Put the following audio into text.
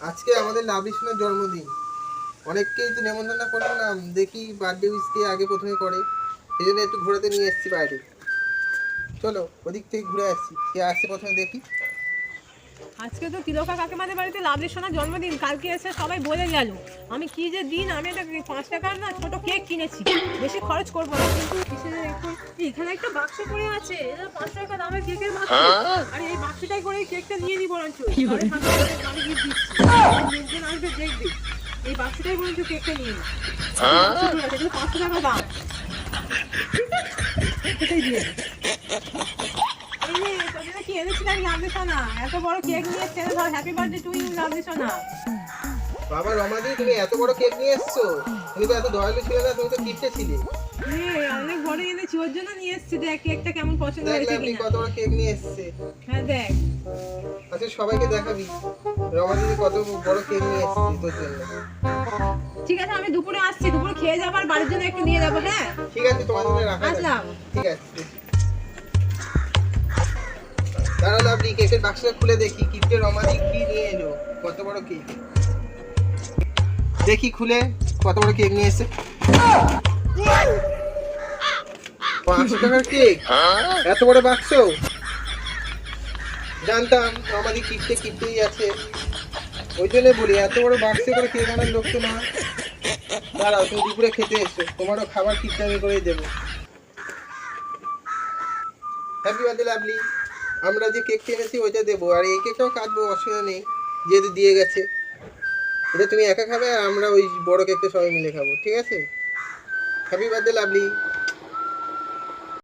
আজকে আমাদের লাভলি সোনার জন্মদিন। অনেককেই তো নেমন্তন্ন করলাম, দেখি বার্থডে উইশ কে আগে প্রথমে করে, সেই জন্য একটু ঘোরাতে নিয়ে এসেছি বাইরে। চলো ওদিক থেকে ঘুরে আসছি, কে আসছে প্রথমে দেখি। আজকে তো তিলকা কাকিমাদের বাড়িতে লাভলি সোনার জন্মদিন, কালকে এসে সবাই বলে গেল। আমি কি যে দিন, আমি একটা 5 টাকার না ছোট কেক কিনেছি, বেশি খরচ করবো না, কিন্তু কিসের এখন এখানে একটা বাক্স পড়ে আছে, এটা 5 টাকা দামের কেকের বাক্স। আর এই বাক্সটাই করে কেকটা নিয়ে নি বরঞ্চ, আমি গিফট দিচ্ছি, লোকজন আসবে দেখবে, এই বাক্সটাই বরঞ্চ কেকটা নিয়ে নি। 500 টাকা দাম, সেটাই দিয়ে নি। এই যে তোর জন্য কি এনেছিলাম লাভলি সোনা, এত বড় কেক নিয়ে এসেছে, ধর happy birthday to you lovely সোনা। বাবা রমাদি, তুমি এত বড় কেক নিয়ে এসছো? তুমি তো এত দয়ালু ছিলে না, তুমি তো কিপটে ছিলে। অনেক বড় এনেছি, ওর জন্য নিয়ে এসেছি, দেখ কেকটা কেমন পছন্দ দেখ হয়েছে লাভলি কিনা। কত বড় কেক নিয়ে এসছে। হ্যাঁ দেখ। আচ্ছা সবাইকে দেখাবি রমাদি কত বড় কেক নিয়ে এসছে তোর জন্য। ঠিক আছে, আমি দুপুরে আসছি, দুপুরে খেয়ে যাবো আর বাড়ির জন্য একটু নিয়ে যাবো। হ্যাঁ ঠিক আছে, তোমার জন্য রাখা আছে। আসলাম। ঠিক আছে, দাঁড়াও লাভলি, কেকের বাক্সটা খুলে দেখি কিপটে রমাদি কি নিয়ে এলো। কত বড় কেক দেখি খুলে, কত বড় কেক নিয়ে এসেছে। 500 টাকার কেক, এত বড় বাক্স। জানতাম আমাদের কিপটে কিপটেই আছে, ওই জন্য বলি এত বড় বাক্সে করে কেক আনার লোক তো না। দাঁড়াও, তুমি দুপুরে খেতে এসো, তোমারও খাবার কিপটে আমি করেই দেবো। হ্যাপি বার্থডে লাভলি, আমরা যে কেক এনেছি ওইটা দেবো, আর এই কেকটাও কাটবো, অসুবিধা নেই, যেহেতু দিয়ে গেছে। এটা তুমি একা খাবে আর আমরা ওই বড় কেকটা সবাই মিলে খাবো, ঠিক আছে? Happy birthday lovely.